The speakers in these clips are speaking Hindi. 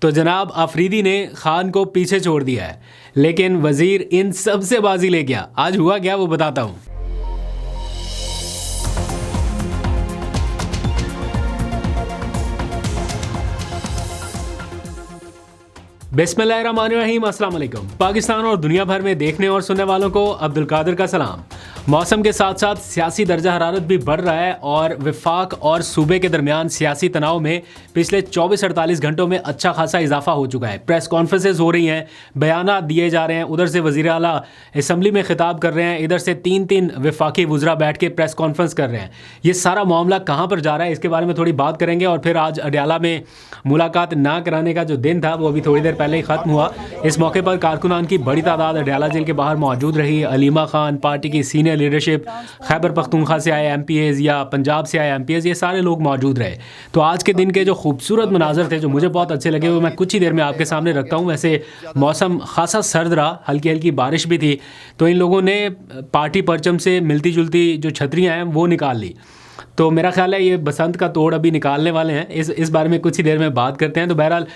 तो जनाब अफरीदी ने खान को पीछे छोड़ दिया है, लेकिन वजीर इन सब से बाजी ले गया। आज हुआ क्या वो बताता हूँ। बिस्मिल्लाहिर्रहमानिर्रहीम, अस्सलाम वालेकुम। पाकिस्तान और दुनिया भर में देखने और सुनने वालों को अब्दुल कादिर का सलाम। मौसम के साथ साथ सियासी दर्जा हरारत भी बढ़ रहा है और वफाक और सूबे के दरमियान सियासी तनाव में पिछले 24-48 घंटों में अच्छा खासा इजाफा हो चुका है। प्रेस कॉन्फ्रेंसेज हो रही हैं, बयानात दिए जा रहे हैं। उधर से वज़ीर आला असम्बली में खिताब कर रहे हैं, इधर से तीन वफाकी वज़रा बैठ के प्रेस कॉन्फ्रेंस कर रहे हैं। ये सारा मामला कहाँ पर जा रहा है, इसके बारे में थोड़ी बात करेंगे। और फिर आज अडयाला में मुलाकात ना कराने का जो दिन था वो अभी थोड़ी देर पहले ही ख़त्म हुआ। इस मौके पर कारकुनान की बड़ी तादाद अडयाला जेल के बाहर मौजूद रही। अलीमा खान, पार्टी की सीनियर लीडरशिप, खैबर पख्तूनख्वा से आए MPAs या पंजाब से आए MPAs, ये सारे लोग मौजूद रहे। तो आज के दिन के जो खूबसूरत मनाजर थे, जो मुझे बहुत अच्छे लगे, वो मैं कुछ ही देर में आपके सामने रखता हूँ। वैसे मौसम खासा सर्द रहा, हल्की हल्की बारिश भी थी। तो इन लोगों ने पार्टी परचम से मिलती जुलती जो छतरियाँ हैं वो निकाल ली। तो मेरा ख्याल है ये बसंत का तोड़ अभी निकालने वाले हैं। इस बारे में कुछ ही देर में बात करते हैं। तो बहरहाल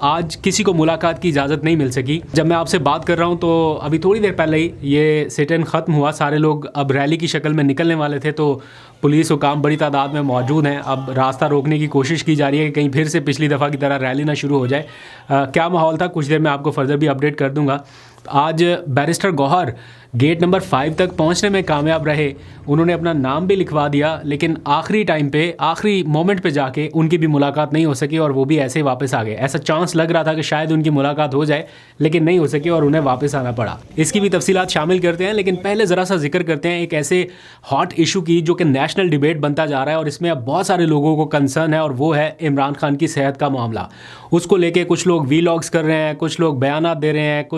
आज किसी को मुलाकात की इजाज़त नहीं मिल सकी। जब मैं आपसे बात कर रहा हूँ तो अभी थोड़ी देर पहले ही ये सिट इन ख़त्म हुआ। सारे लोग अब रैली की शक्ल में निकलने वाले थे, तो पुलिस हुकाम बड़ी तादाद में मौजूद हैं। अब रास्ता रोकने की कोशिश की जा रही है कि कहीं फिर से पिछली दफ़ा की तरह रैली ना शुरू हो जाए। क्या माहौल था, कुछ देर में आपको फर्दर भी अपडेट कर दूँगा। आज बैरिस्टर गौहर गेट नंबर 5 तक पहुंचने में कामयाब रहे। उन्होंने अपना नाम भी लिखवा दिया, लेकिन आखिरी टाइम पे, आखिरी मोमेंट पे जाके उनकी भी मुलाकात नहीं हो सकी और वो भी ऐसे ही वापस आ गए। ऐसा चांस लग रहा था कि शायद उनकी मुलाकात हो जाए, लेकिन नहीं हो सकी और उन्हें वापस आना पड़ा। इसकी भी तफसीलात शामिल करते हैं, लेकिन पहले ज़रा सा जिक्र करते हैं एक ऐसे हॉट इशू की जो कि नेशनल डिबेट बनता जा रहा है और इसमें अब बहुत सारे लोगों को कंसर्न है, और वो है इमरान खान की सेहत का मामला। उसको लेके कुछ लोग वीलॉग्स कर रहे हैं, कुछ लोग बयानात दे रहे हैं,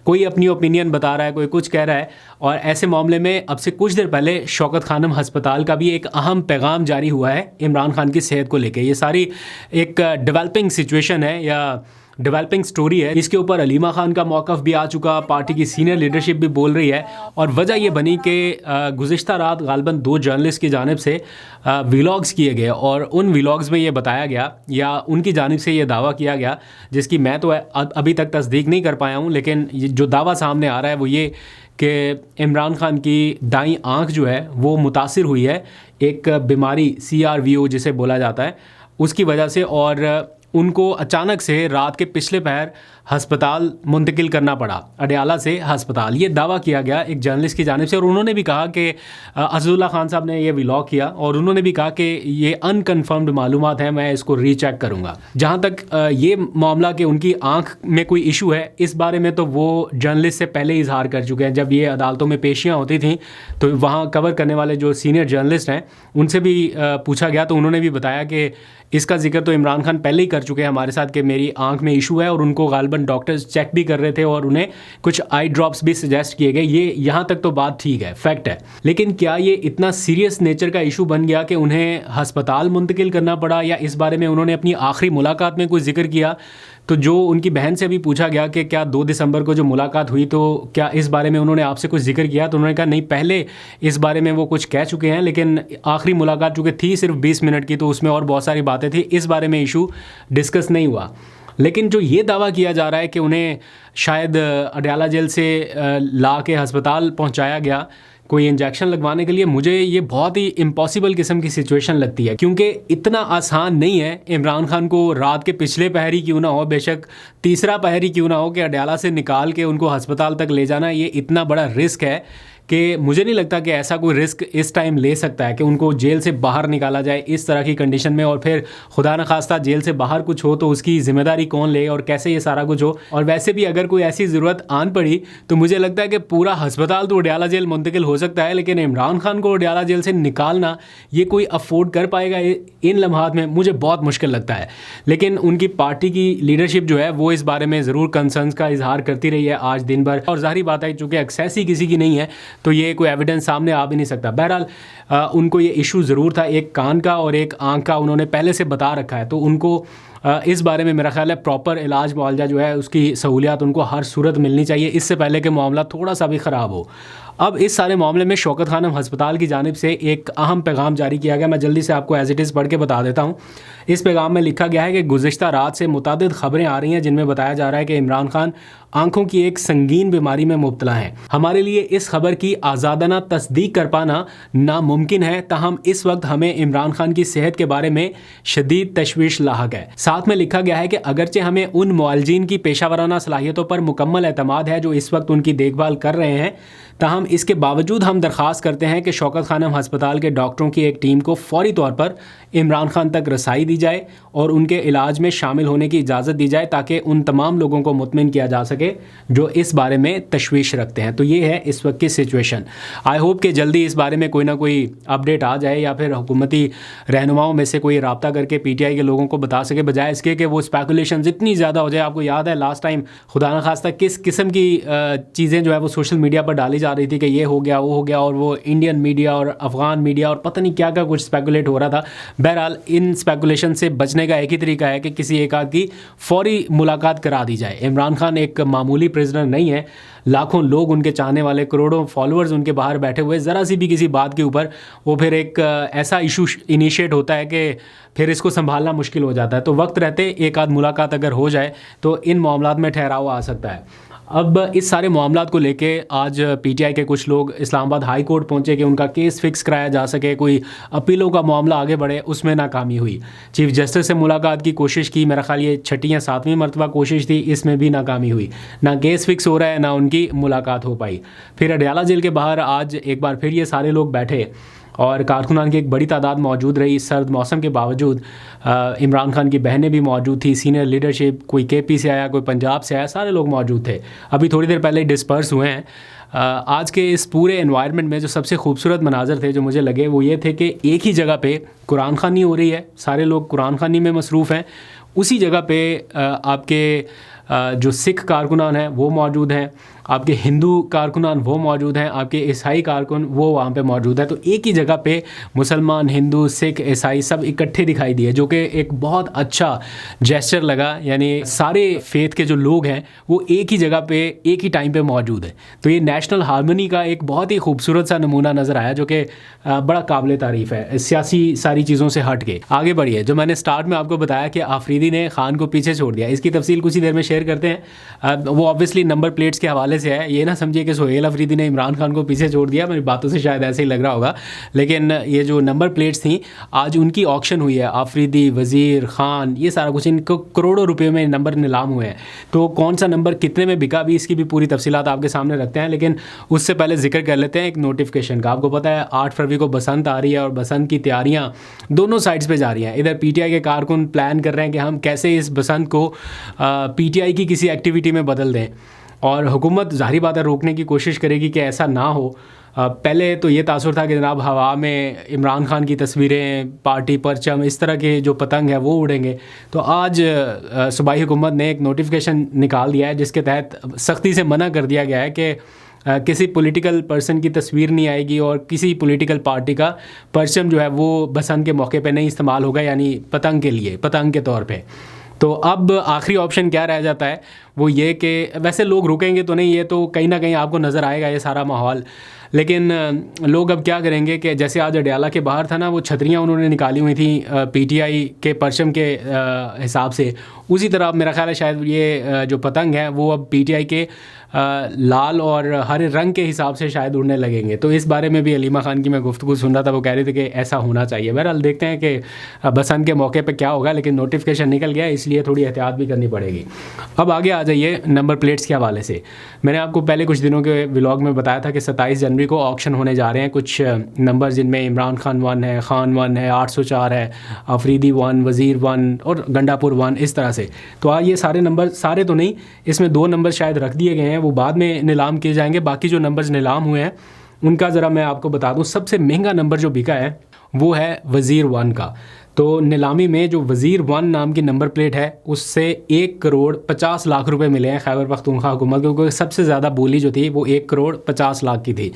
कोई अपनी ओपिनियन बता रहा है, कोई कुछ कह रहा है। और ऐसे मामले में अब से कुछ देर पहले शौकत खानम हस्पताल का भी एक अहम पैगाम जारी हुआ है इमरान खान की सेहत को लेके। ये सारी एक डेवलपिंग सिचुएशन है या डेवलपिंग स्टोरी है। इसके ऊपर अलीमा खान का मौक़िफ़ भी आ चुका, पार्टी की सीनियर लीडरशिप भी बोल रही है। और वजह ये बनी कि गुज़िश्ता रात गालिबन 2 जर्नलिस्ट की जानिब से व्लॉग्स किए गए और उन व्लॉग्स में ये बताया गया या उनकी जानिब से ये दावा किया गया, जिसकी मैं तो अभी तक तस्दीक नहीं कर पाया हूँ, लेकिन जो दावा सामने आ रहा है वो ये कि इमरान खान की दाईं आँख जो है वो मुतासिर हुई है एक बीमारी CRVO जिसे बोला जाता है, उसकी वजह से। और उनको अचानक से रात के पिछले पहर हस्पताल मुंतकिल करना पड़ा, अडयाला से हस्पताल। ये दावा किया गया एक जर्नलिस्ट की जानिब से। और उन्होंने भी कहा कि असदुल्ला खान साहब ने ये व्लॉग किया और उन्होंने भी कहा कि ये अनकन्फर्म्ड मालूमात है, मैं इसको रीचेक करूँगा। जहाँ तक ये मामला कि उनकी आँख में कोई इशू है, इस बारे में तो वो जर्नलिस्ट से पहले ही इजहार कर चुके हैं। जब ये अदालतों में पेशियाँ होती थी तो वहाँ कवर करने वाले जो सीनियर जर्नलिस्ट हैं उनसे भी पूछा गया, तो उन्होंने भी बताया कि इसका जिक्र तो इमरान खान पहले ही कर चुके हैं हमारे साथ कि मेरी आंख में इशू है, और उनको गालिबन डॉक्टर्स चेक भी कर रहे थे और उन्हें कुछ आई ड्रॉप्स भी सजेस्ट किए गए। ये यहाँ तक तो बात ठीक है, फैक्ट है। लेकिन क्या ये इतना सीरियस नेचर का इशू बन गया कि उन्हें हस्पताल मुंतकिल करना पड़ा, या इस बारे में उन्होंने अपनी आखिरी मुलाकात में कुछ जिक्र किया? तो जो उनकी बहन से भी पूछा गया कि क्या 2 दिसंबर को जो मुलाकात हुई तो क्या इस बारे में उन्होंने आपसे कुछ जिक्र किया, तो उन्होंने कहा नहीं, पहले इस बारे में वो कुछ कह चुके हैं, लेकिन आखिरी मुलाकात चूँकि थी सिर्फ 20 मिनट की, तो उसमें और बहुत सारी बातें थी, इस बारे में इशू डिस्कस नहीं हुआ। लेकिन जो ये दावा किया जा रहा है कि उन्हें शायद अडयाला जेल से ला के हस्पताल पहुँचाया गया कोई इंजेक्शन लगवाने के लिए, मुझे ये बहुत ही इम्पॉसिबल किस्म की सिचुएशन लगती है, क्योंकि इतना आसान नहीं है इमरान खान को रात के पिछले पहर ही क्यों ना हो, बेशक तीसरा पहर ही क्यों ना हो, कि अडयाला से निकाल के उनको हस्पताल तक ले जाना। ये इतना बड़ा रिस्क है कि मुझे नहीं लगता कि ऐसा कोई रिस्क इस टाइम ले सकता है कि उनको जेल से बाहर निकाला जाए इस तरह की कंडीशन में, और फिर खुदा न खास्ता जेल से बाहर कुछ हो तो उसकी ज़िम्मेदारी कौन ले और कैसे ये सारा कुछ हो। और वैसे भी अगर कोई ऐसी ज़रूरत आन पड़ी तो मुझे लगता है कि पूरा हस्पताल तो अडयाला जेल मुंतकिल हो सकता है, लेकिन इमरान खान को अडयाला जेल से निकालना ये कोई अफोर्ड कर पाएगा इन लम्हात में, मुझे बहुत मुश्किल लगता है। लेकिन उनकी पार्टी की लीडरशिप जो है वो इस बारे में ज़रूर कंसर्न्स का इजहार करती रही है आज दिन भर, और ज़ाहिर बात है चूँकि एक्सेस ही किसी की नहीं है तो ये कोई एविडेंस सामने आ भी नहीं सकता। बहरहाल उनको ये इशू ज़रूर था, एक कान का और एक आंख का उन्होंने पहले से बता रखा है, तो उनको इस बारे में मेरा ख्याल है प्रॉपर इलाज मुआवजा जो है उसकी सहूलियात उनको हर सूरत मिलनी चाहिए, इससे पहले कि मामला थोड़ा सा भी ख़राब हो। अब इस सारे मामले में शौकत खानम हस्पताल की जानिब से एक अहम पैगाम जारी किया गया। मैं जल्दी से आपको एज इट इज़ पढ़ के बता देता हूँ। इस पैगाम में लिखा गया है कि गुज़िश्ता रात से मुतअद्दिद खबरें आ रही हैं जिनमें बताया जा रहा है कि इमरान खान आंखों की एक संगीन बीमारी में मुब्तला हैं। हमारे लिए इस खबर की आज़ादाना तस्दीक कर पाना नामुमकिन है, ताहम इस वक्त हमें इमरान खान की सेहत के बारे में शदीद तशवीश लाहक है। साथ में लिखा गया है कि अगरचे हमें उन मुआलजीन की पेशावराना सलाहियतों पर मुकम्मल एतमाद है जो इस वक्त उनकी देखभाल कर रहे हैं, ताहम इसके बावजूद हम दरख्वास्त करते हैं कि शौकत खानम हस्पताल के डॉक्टरों की एक टीम को फौरी तौर पर इमरान खान तक रसाई दी जाए और उनके इलाज में शामिल होने की इजाज़त दी जाए ताकि उन तमाम लोगों को मुतमिन किया जा सके जो इस बारे में तशवीश रखते हैं। तो ये है इस वक्त की सिचुएशन। आई होप कि जल्दी इस बारे में कोई ना कोई अपडेट आ जाए या फिर हुकूमती रहनुमाओं में से कोई रब्ता करके PTI के लोगों को बता सके, बजाय इसके कि वो स्पेकुलेशन इतनी ज़्यादा हो जाए। आपको याद है लास्ट टाइम खुदा न खास्ता किस किस्म की चीज़ें जो है वो सोशल मीडिया पर डाली जा रही थी कि ये हो गया वो हो गया, और वो इंडियन मीडिया और अफ़गान मीडिया और पता नहीं क्या क्या कुछ स्पेकुलेट हो रहा था। बहरहाल इन स्पेकुलेशन से बचने का एक ही तरीका है कि किसी एक आध की फौरी मुलाकात करा दी जाए। इमरान खान एक मामूली प्रिजनर नहीं है, लाखों लोग उनके चाहने वाले, करोड़ों फॉलोअर्स उनके बाहर बैठे हुए। ज़रा सी भी किसी बात के ऊपर वो फिर एक ऐसा इशू इनिशिएट होता है कि फिर इसको संभालना मुश्किल हो जाता है। तो वक्त रहते एक आध मुलाकात अगर हो जाए तो इन मामलात में ठहराव आ सकता है। अब इस सारे मामलात को लेके आज PTI के कुछ लोग इस्लामाबाद हाई कोर्ट पहुंचे कि उनका केस फिक्स कराया जा सके, कोई अपीलों का मामला आगे बढ़े, उसमें नाकामी हुई। चीफ जस्टिस से मुलाकात की कोशिश की, मेरा ख्याल ये 6वीं या 7वीं मरतबा कोशिश थी, इसमें भी नाकामी हुई। ना केस फिक्स हो रहा है ना उनकी मुलाकात हो पाई। फिर अडयाला जेल के बाहर आज एक बार फिर ये सारे लोग बैठे और कारकुनान की एक बड़ी तादाद मौजूद रही। सर्द मौसम के बावजूद इमरान खान की बहनें भी मौजूद थी, सीनियर लीडरशिप, कोई KP से आया, कोई पंजाब से आया, सारे लोग मौजूद थे। अभी थोड़ी देर पहले डिस्पर्स हुए हैं। आज के इस पूरे एनवायरनमेंट में जो सबसे खूबसूरत मनाजर थे जो मुझे लगे वो ये थे कि एक ही जगह पे कुरान खानी हो रही है, सारे लोग कुरान खानी में मसरूफ़ हैं। उसी जगह पे आपके जो सिख कारकुनान हैं वो मौजूद हैं, आपके हिंदू कारकुनान वो मौजूद हैं, आपके ईसाई कारकुन वो वहाँ पे मौजूद है। तो एक ही जगह पे मुसलमान, हिंदू, सिख, ईसाई सब इकट्ठे दिखाई दिए, जो कि एक बहुत अच्छा जेस्चर लगा। यानी सारे फेथ के जो लोग हैं वो एक ही जगह पे एक ही टाइम पे मौजूद है। तो ये नेशनल हार्मनी का एक बहुत ही खूबसूरत सा नमूना नज़र आया जो कि बड़ा काबिल तारीफ़ है। सियासी सारी चीज़ों से हट के आगे बढ़िए। जो मैंने स्टार्ट में आपको बताया कि आफरीदी ने खान को पीछे छोड़ दिया, इसकी तफसील कुछ ही देर में शेयर करते हैं। वो ऑब्वियसली नंबर प्लेट्स के हवाले से है, ये ना समझिए कि सोहेल अफरीदी ने इमरान खान को पीछे छोड़ दिया, मेरी बातों से शायद ऐसे ही लग रहा होगा। लेकिन ये जो नंबर प्लेट्स थी आज उनकी ऑक्शन हुई है, आफरीदी, वज़ीर, खान, ये सारा कुछ, इनको करोड़ों रुपए में नंबर नीलाम हुए हैं। तो कौन सा नंबर कितने में बिका भी इसकी भी पूरी तफसीलात आपके सामने रखते हैं। लेकिन उससे पहले जिक्र कर लेते हैं एक नोटिफिकेशन का। आपको पता है 8 फरवरी को बसंत आ रही है और बसंत की तैयारियाँ दोनों साइड्स पे जा रही हैं। इधर PTI के कारकुन प्लान कर रहे हैं कि हम कैसे इस बसंत को PTI की किसी एक्टिविटी में बदल दें, और हुकूमत ज़ाहिर बात है रोकने की कोशिश करेगी कि ऐसा ना हो। पहले तो ये तासुर था कि जनाब हवा में इमरान खान की तस्वीरें, पार्टी परचम, इस तरह के जो पतंग है वो उड़ेंगे। तो आज सूबाई हुकूमत ने एक नोटिफिकेशन निकाल दिया है जिसके तहत सख्ती से मना कर दिया गया है कि किसी पॉलिटिकल पर्सन की तस्वीर नहीं आएगी और किसी पॉलिटिकल पार्टी का परचम जो है वो बसंत के मौके पे नहीं इस्तेमाल होगा, यानी पतंग के लिए, पतंग के तौर पे। तो अब आखिरी ऑप्शन क्या रह जाता है वो ये कि वैसे लोग रुकेंगे तो नहीं, ये तो कहीं ना कहीं आपको नज़र आएगा ये सारा माहौल। लेकिन लोग अब क्या करेंगे कि जैसे आज अडयाला के बाहर था ना, वो छतरियाँ उन्होंने निकाली हुई थी PTI के परचम के हिसाब से, उसी तरह मेरा ख्याल है शायद ये जो पतंग है वो अब PTI के लाल और हरे रंग के हिसाब से शायद उड़ने लगेंगे। तो इस बारे में भी अलीमा खान की मैं गुफ्तगू सुन रहा था, वो कह रहे थे कि ऐसा होना चाहिए। बहरहाल देखते हैं कि बसंत के मौके पे क्या होगा, लेकिन नोटिफिकेशन निकल गया इसलिए थोड़ी एहतियात भी करनी पड़ेगी। अब आगे आ जाइए नंबर प्लेट्स के हवाले से। मैंने आपको पहले कुछ दिनों के व्लॉग में बताया था कि 27 जनवरी को ऑक्शन होने जा रहे हैं कुछ नंबर, जिनमें इमरान खान 1 है, खान 1 है, 804 है, अफरीदी 1, वज़ीर 1 और गंडापुर 1, इस तरह से। तो आज ये सारे नंबर, सारे तो नहीं, इसमें 2 नंबर शायद रख दिए गए हैं, वो बाद में नीलाम किए जाएंगे। बाकी जो नंबर्स नीलाम हुए हैं उनका ज़रा मैं आपको बता दूं। सबसे महंगा नंबर जो बिका है वो है वज़ीर 1 का। तो नीलामी में जो वज़ीर 1 नाम की नंबर प्लेट है उससे 1,50,00,000 रुपए मिले हैं खैबर पख्तूनख्वा हुकूमत को, क्योंकि सबसे ज़्यादा बोली जो थी वो 1,50,00,000 की थी।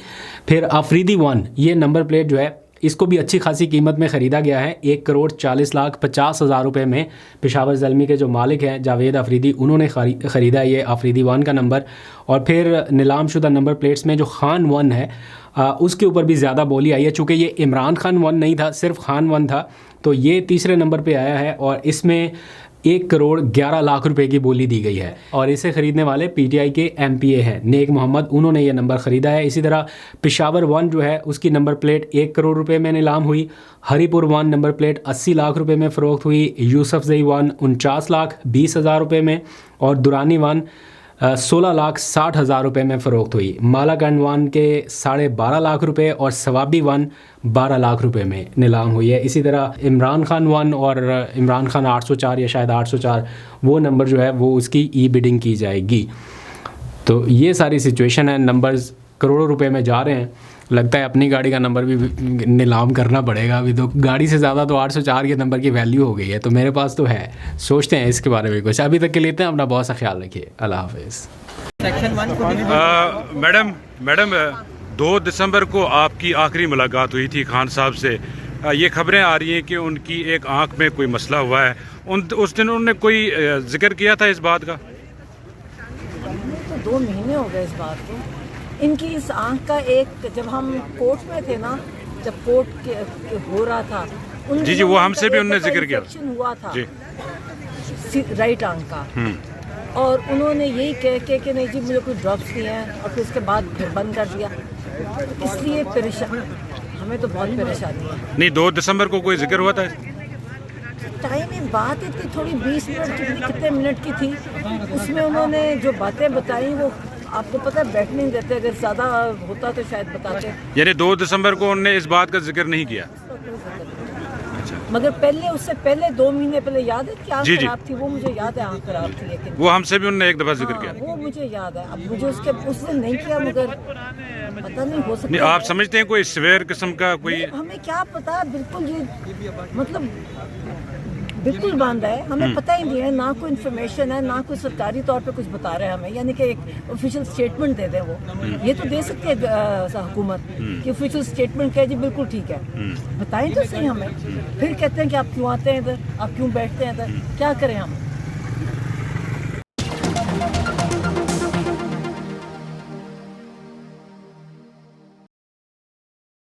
फिर अफरीदी 1, ये नंबर प्लेट जो है इसको भी अच्छी खासी कीमत में ख़रीदा गया है। 1,40,50,000 रुपये में पेशावर ज़ल्मी के जो मालिक हैं जावेद आफरीदी, उन्होंने ख़रीदा ये आफरीदी 1 का नंबर। और फिर नीलामशुदा नंबर प्लेट्स में जो खान 1 है उसके ऊपर भी ज़्यादा बोली आई है। चूँकि ये इमरान खान 1 नहीं था, सिर्फ खान 1 था, तो ये तीसरे नंबर पे आया है और इसमें 1,11,00,000 रुपए की बोली दी गई है। और इसे ख़रीदने वाले पीटीआई के एमपीए हैं नेक मोहम्मद, उन्होंने ये नंबर ख़रीदा है। इसी तरह पेशावर 1 जो है उसकी नंबर प्लेट 1 करोड़ रुपए में नीलाम हुई। हरीपुर 1 नंबर प्लेट 80 लाख रुपए में फ़रोख्त हुई। यूसुफजई 1 49,20,000 रुपये में और दुरानी 1 16,60,000 रुपये में फ़रोख्त हुई। मालाकंड 1 के 12.5 लाख रुपए और सवाबी 1 12 लाख रुपए में नीलाम हुई है। इसी तरह इमरान खान 1 और इमरान खान 804 या शायद 804 वो नंबर जो है वो उसकी ई बिडिंग की जाएगी। तो ये सारी सिचुएशन है, नंबर्स करोड़ों रुपए में जा रहे हैं। लगता है अपनी गाड़ी का नंबर भी नीलाम करना पड़ेगा। अभी तो गाड़ी से ज़्यादा तो 804 के नंबर की वैल्यू हो गई है, तो मेरे पास तो है, सोचते हैं इसके बारे में कुछ। अभी तक के लेते हैं, अपना बहुत सा ख्याल रखिए, अल्लाह हाफिज़। मैडम 2 दिसंबर को आपकी आखिरी मुलाकात हुई थी खान साहब से। ये खबरें आ रही हैं कि उनकी एक आंख में कोई मसला हुआ है। उस दिन उन्होंने कोई जिक्र किया था इस बात का? तो 2 महीने हो गए इस बात को। इनकी इस आंख का एक, जब हम कोर्ट में थे ना, जब कोर्ट के हो रहा था जी वो हमसे भी उन्होंने जिक्र किया हुआ था जी, राइट आंख का। और उन्होंने यही कह के कि नहीं जी मुझे कुछ ड्रॉप्स दिए हैं और फिर उसके बाद फिर बंद कर दिया। इसलिए परेशान, हमें तो बहुत परेशानी है। नहीं 2 दिसंबर को कोई जिक्र हुआ था? टाइम में बात इतनी थोड़ी 20 मिनट की, कितने मिनट की थी, उसमें उन्होंने जो बातें बताई वो आपको पता है बैठ नहीं देते, अगर ज़्यादा होता तो शायद बताते। यानी 2 दिसंबर को उन्होंने इस बात का जिक्र नहीं किया? मगर पहले, उससे पहले 2 महीने पहले याद है कि आँख खराब थी, वो मुझे याद है आँख खराब थी, लेकिन वो हमसे भी उन्होंने एक दफ़ा जिक्र किया। वो मुझे याद है। अब मुझे उस दिन नहीं किया, मगर पता नहीं, हो सकता है। आप समझते हैं कोई सवेर किस्म का कोई? हमें क्या पता, बिल्कुल ये मतलब बिल्कुल बांधा है, हमें पता ही नहीं है, ना कोई इन्फॉर्मेशन है, ना कोई सरकारी तौर पे कुछ बता रहे हैं हमें, यानी कि एक ऑफिशियल स्टेटमेंट दे दें। वो ये तो दे सकते हैं हुकूमत कि ऑफिशियल स्टेटमेंट कहे जी बिल्कुल ठीक है, बताएं तो सही हमें। फिर कहते हैं कि आप क्यों आते हैं इधर, आप क्यों बैठते हैं इधर, क्या करें हम?